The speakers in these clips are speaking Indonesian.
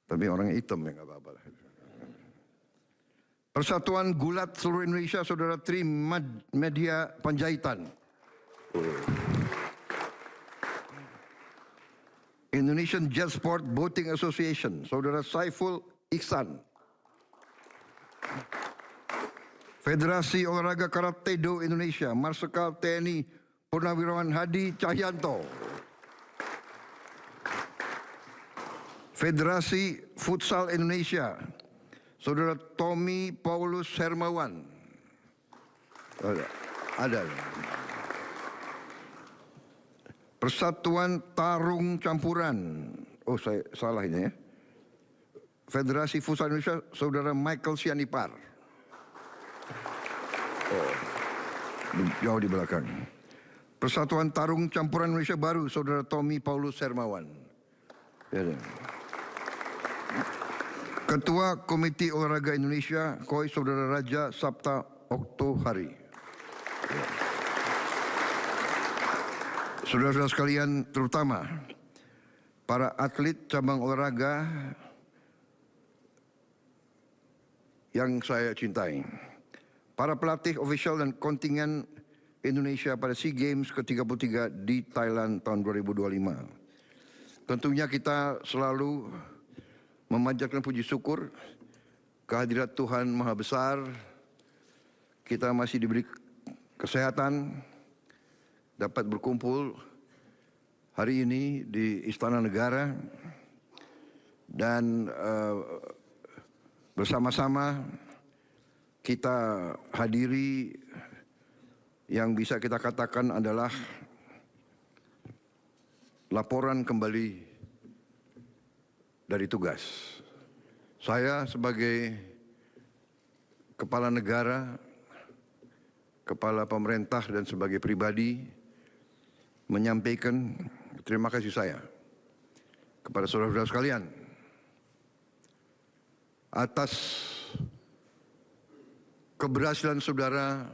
Tapi orangnya hitam ya nggak apa-apa. Persatuan Gulat Seluruh Indonesia, Saudara Tri Media Panjaitan. Indonesian Jet Sport Boating Association, Saudara Saiful Ihsan. Federasi Olahraga Karate Do Indonesia, Marsikal TNI Purnawirawan Hadi Cahyanto. Federasi Futsal Indonesia, Saudara Tommy Paulus Hermawan. Ada. Persatuan Tarung Campuran. Oh, saya salah ini ya. Federasi Futsal Indonesia, Saudara Michael Sianipar. Oh, jauh di belakang. Persatuan Tarung Campuran Indonesia Baru, Saudara Tommy Paulus Hermawan. Ya, Ketua Komite Olahraga Indonesia, KOI, Saudara Raja Sabta Oktohari. Ya. Saudara-saudara sekalian, terutama para atlet cabang olahraga yang saya cintai, para pelatih, ofisial dan kontingen Indonesia pada SEA Games ke-33 di Thailand tahun 2025. Tentunya kita selalu memanjatkan puji syukur kehadirat Tuhan Maha Besar. Kita masih diberi kesehatan, dapat berkumpul hari ini di Istana Negara dan bersama-sama kita hadiri yang bisa kita katakan adalah laporan kembali dari tugas. Saya sebagai kepala negara, kepala pemerintah dan sebagai pribadi menyampaikan terima kasih saya kepada saudara-saudara sekalian atas keberhasilan saudara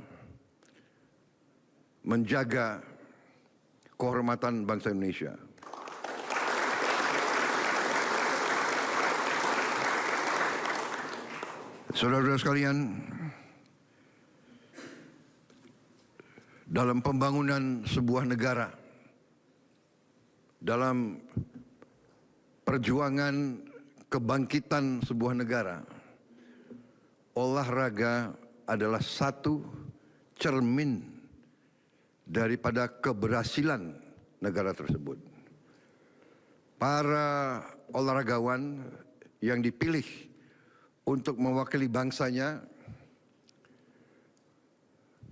menjaga kehormatan bangsa Indonesia. Saudara-saudara sekalian, dalam pembangunan sebuah negara, dalam perjuangan kebangkitan sebuah negara, olahraga adalah satu cermin daripada keberhasilan negara tersebut. Para olahragawan yang dipilih untuk mewakili bangsanya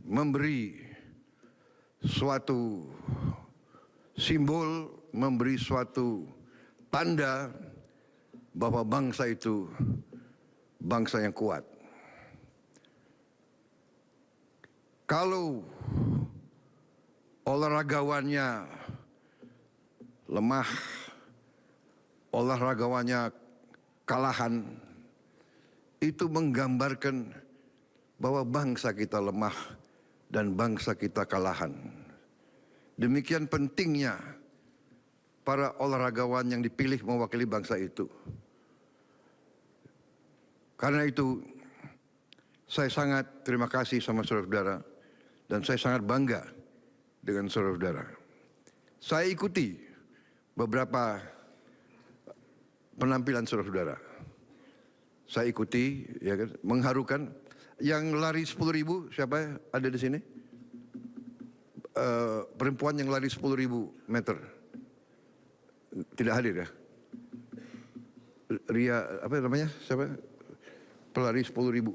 memberi suatu simbol, memberi suatu tanda bahwa bangsa itu bangsa yang kuat. Kalau olahragawannya lemah, olahragawannya kalahan, itu menggambarkan bahwa bangsa kita lemah dan bangsa kita kalahan. Demikian pentingnya para olahragawan yang dipilih mewakili bangsa itu. Karena itu, saya sangat terima kasih sama saudara-saudara dan saya sangat bangga dengan saudara-saudara. Saya ikuti beberapa penampilan saudara-saudara. Saya ikuti, ya kan, mengharukan. Yang lari 10.000 siapa ada di sini? Perempuan yang lari 10.000 meter tidak hadir ya? Ria apa namanya? Siapa? Pelari 10.000.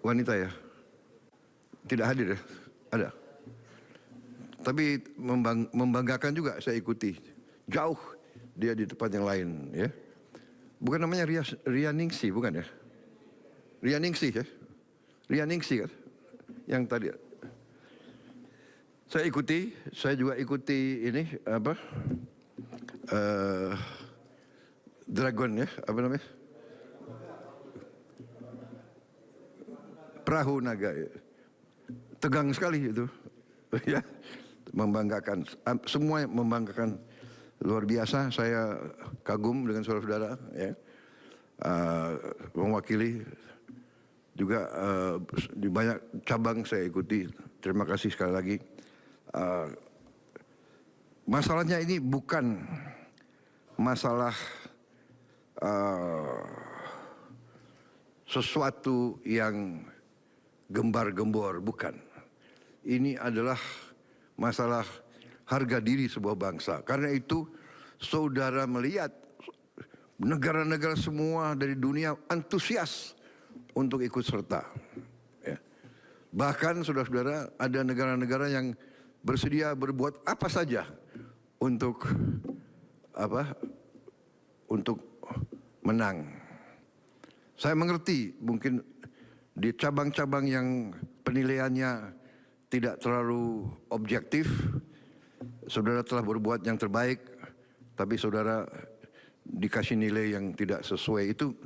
Wanita ya? Tidak hadir ya? Ada. Tapi membanggakan juga saya ikuti. Jauh dia di tempat yang lain ya. Bukan namanya Ria Ningsi, bukan ya? Ria Ningsi ya? Ria Ningsi kan? Yang tadi. Saya ikuti, saya juga ikuti ini apa? Dragon ya, apa namanya? Perahu naga ya. Tegang sekali itu. Ya. membanggakan, semua membanggakan, luar biasa. Saya kagum dengan saudara-saudara, ya. Mewakili juga di banyak cabang saya ikuti. Terima kasih sekali lagi. Masalahnya ini bukan masalah sesuatu yang gembar-gembor, bukan. Ini adalah masalah harga diri sebuah bangsa. Karena itu saudara melihat negara-negara semua dari dunia antusias untuk ikut serta. Ya. Bahkan saudara-saudara, ada negara-negara yang bersedia berbuat apa saja untuk untuk menang. Saya mengerti mungkin di cabang-cabang yang penilaiannya tidak terlalu objektif, saudara telah berbuat yang terbaik, tapi saudara dikasih nilai yang tidak sesuai. Itu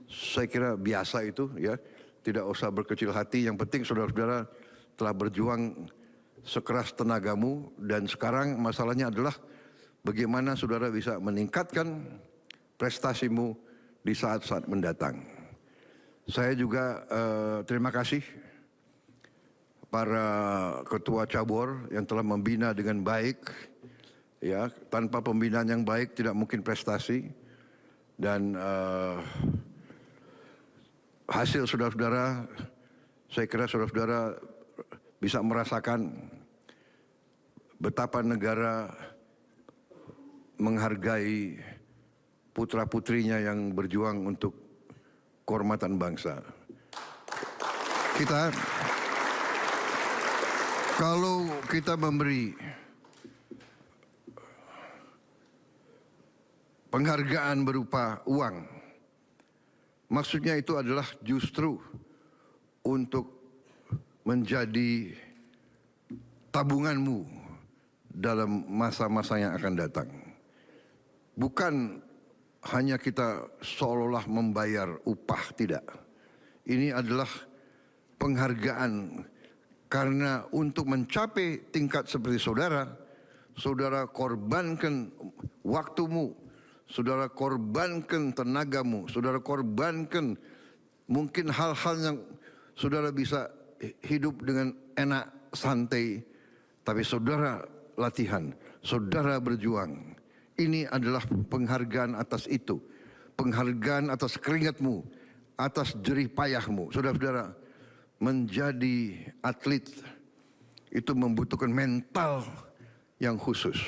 saya kira biasa itu, ya. Tidak usah berkecil hati, yang penting saudara-saudara telah berjuang sekeras tenagamu, dan sekarang masalahnya adalah bagaimana saudara bisa meningkatkan prestasimu di saat-saat mendatang. Saya juga terima kasih para ketua cabur yang telah membina dengan baik, ya. Tanpa pembinaan yang baik tidak mungkin prestasi. Dan hasil saudara-saudara, saya kira saudara-saudara bisa merasakan betapa negara menghargai putra-putrinya yang berjuang untuk kehormatan bangsa. Kalau kita memberi penghargaan berupa uang, maksudnya itu adalah justru untuk menjadi tabunganmu dalam masa-masa yang akan datang. Bukan hanya kita seolah-olah membayar upah, tidak. Ini adalah penghargaan, karena untuk mencapai tingkat seperti saudara, saudara korbankan waktumu, saudara korbankan tenagamu, saudara korbankan mungkin hal-hal yang saudara bisa hidup dengan enak, santai, tapi saudara latihan, saudara berjuang. Ini adalah penghargaan atas itu, penghargaan atas keringatmu, atas jerih payahmu. Saudara-saudara, menjadi atlet itu membutuhkan mental yang khusus.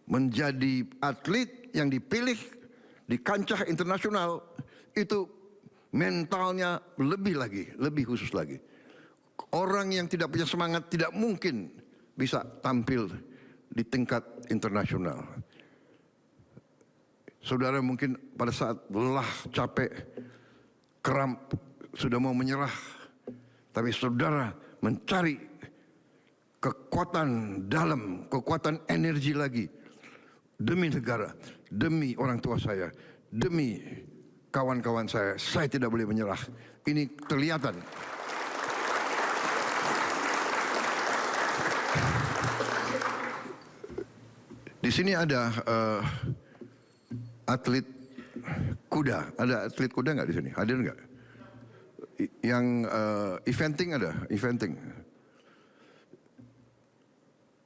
Menjadi atlet yang dipilih di kancah internasional itu mentalnya lebih lagi, lebih khusus lagi. Orang yang tidak punya semangat tidak mungkin bisa tampil di tingkat internasional. Saudara mungkin pada saat lelah, capek, kramp, sudah mau menyerah, tapi saudara mencari kekuatan dalam, kekuatan energi lagi, demi negara, demi orang tua saya, demi kawan-kawan saya tidak boleh menyerah. Ini kelihatan. Di sini ada atlet kuda. Ada atlet kuda nggak di sini? Hadir nggak? Yang eventing ada? Eventing.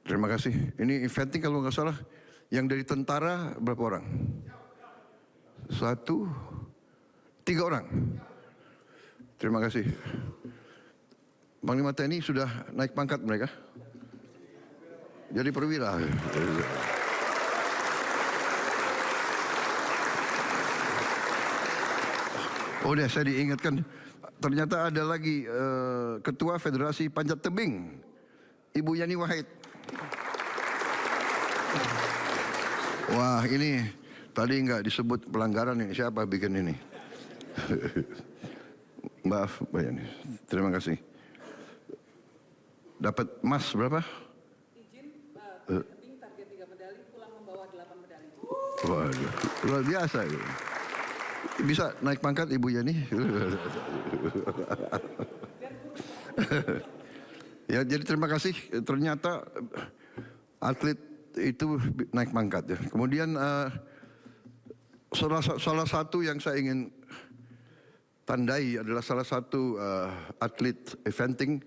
Terima kasih. Ini eventing kalau nggak salah. Yang dari tentara berapa orang? 1, 3 orang. Terima kasih. Panglima TNI sudah naik pangkat mereka? Jadi perwira. Oh deh, saya diingatkan. Ternyata ada lagi Ketua Federasi Panjat Tebing, Ibu Yani Wahid. Wah, ini tadi nggak disebut pelanggaran ini. Siapa bikin ini? Maaf, Mbak Yani. Terima kasih. Dapat emas berapa? Izin tebing target 3 medali, pulang membawa 8 medali. Waduh, luar biasa itu. Bisa naik pangkat Ibu Yani? Ya, jadi terima kasih. Ternyata atlet itu naik pangkat ya. Kemudian salah satu yang saya ingin tandai adalah salah satu atlet eventing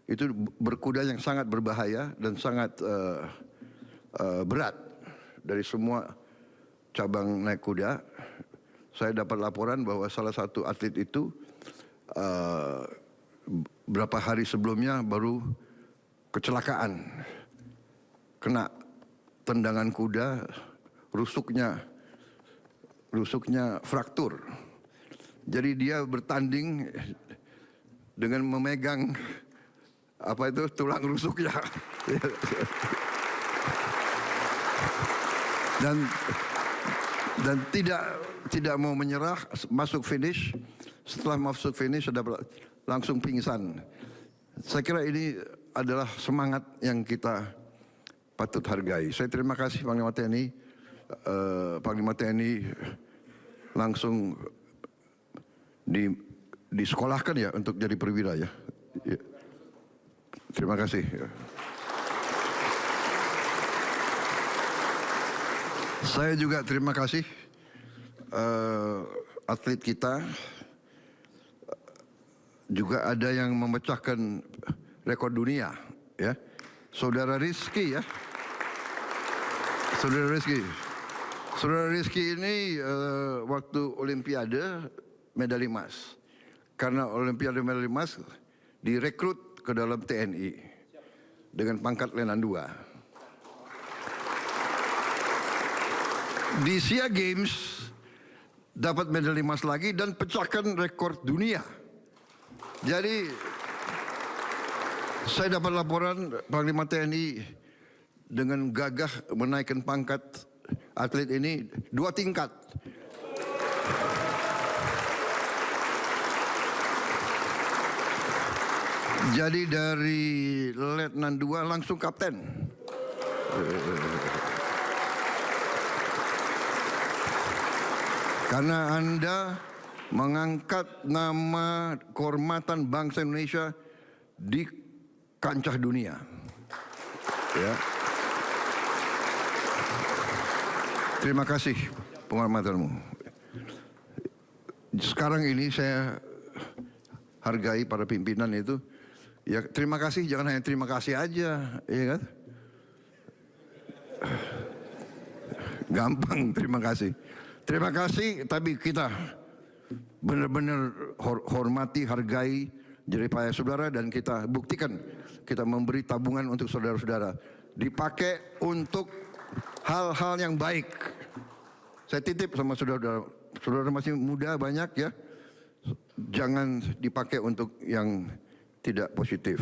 itu berkuda yang sangat berbahaya dan sangat berat dari semua cabang naik kuda. Saya dapat laporan bahwa salah satu atlet itu berapa hari sebelumnya baru kecelakaan, kena tendangan kuda, rusuknya fraktur. Jadi dia bertanding dengan memegang apa itu tulang rusuknya. dan tidak mau menyerah, masuk finish. Setelah masuk finish sudah langsung pingsan. Saya kira ini adalah semangat yang kita patut hargai. Saya terima kasih Panglima TNI. Panglima TNI langsung disekolahkan ya untuk jadi perwira ya. Terima kasih. Saya juga terima kasih atlet kita. Juga ada yang memecahkan rekor dunia ya. Saudara Rizky ya. Saudara Rizky ini waktu Olimpiade medali emas. Karena Olimpiade medali emas direkrut ke dalam TNI dengan pangkat Letnan II. Di SEA Games dapat medali emas lagi dan pecahkan rekor dunia. Jadi saya dapat laporan Panglima TNI dengan gagah menaikkan pangkat atlet ini 2 tingkat. Jadi dari Letnan 2 langsung kapten. Karena Anda mengangkat nama kehormatan bangsa Indonesia di kancah dunia. Ya. Terima kasih penghormatanmu. Sekarang ini saya hargai para pimpinan itu. Ya terima kasih, jangan hanya terima kasih aja, ya kan? Gampang terima kasih. Terima kasih, tapi kita benar-benar hormati, hargai jeripaya saudara dan kita buktikan kita memberi tabungan untuk saudara-saudara. Dipakai untuk hal-hal yang baik. Saya titip sama saudara-saudara, saudara masih muda banyak ya. Jangan dipakai untuk yang tidak positif.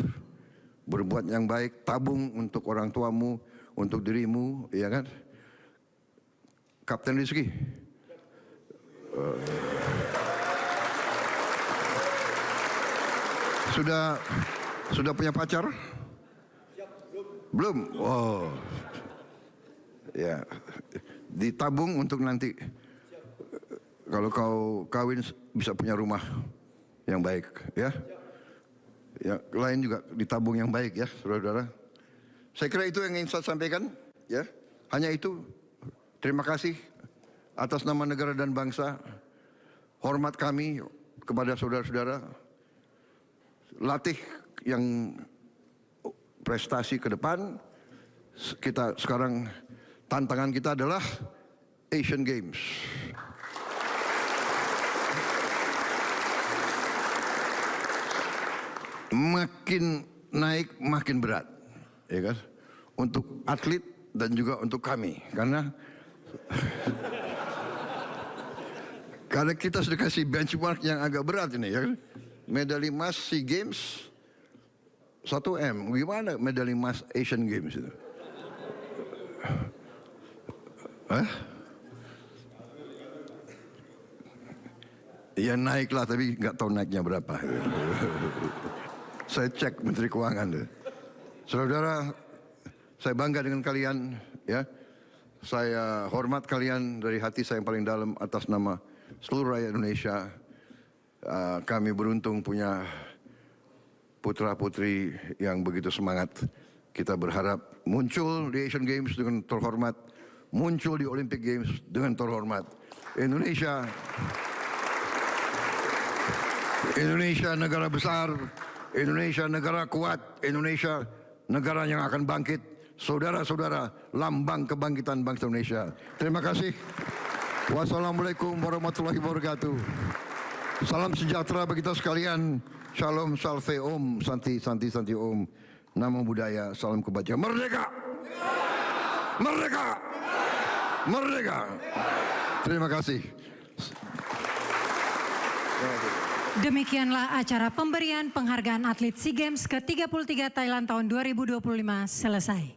Berbuat yang baik, tabung untuk orang tuamu, untuk dirimu, ya kan? Kapten Rizky. Sudah punya pacar? Belum. Oh. Ya. Ditabung untuk nanti kalau kau kawin bisa punya rumah yang baik, ya. Ya, lain juga ditabung yang baik ya, saudara-saudara. Saya kira itu yang ingin saya sampaikan, ya. Hanya itu. Terima kasih atas nama negara dan bangsa. Hormat kami kepada saudara-saudara. Latih yang prestasi ke depan. Kita sekarang tantangan kita adalah Asian Games. Makin naik makin berat, ya kan? Untuk atlet dan juga untuk kami, karena kita sudah kasih benchmark yang agak berat ini, ya kan? Medali emas SEA Games 1M, gimana medali emas Asian Games itu? Hah? Ya naiklah, tapi nggak tahu naiknya berapa. Saya cek Menteri Keuangan. Saudara, saya bangga dengan kalian, ya. Saya hormat kalian dari hati saya yang paling dalam atas nama seluruh rakyat Indonesia. Kami beruntung punya putra-putri yang begitu semangat. Kita berharap muncul di Asian Games dengan terhormat, muncul di Olympic Games dengan terhormat. Indonesia negara besar, Indonesia negara kuat, Indonesia negara yang akan bangkit. Saudara-saudara, lambang kebangkitan bangsa Indonesia. Terima kasih. Wassalamualaikum warahmatullahi wabarakatuh. Salam sejahtera bagi kita sekalian. Shalom, salve, om, santi, santi, santi, om. Namo Buddhaya, salam kebajikan. Merdeka! Merdeka! Merdeka! Terima kasih. Demikianlah acara pemberian penghargaan atlet SEA Games ke-33 Thailand tahun 2025 selesai.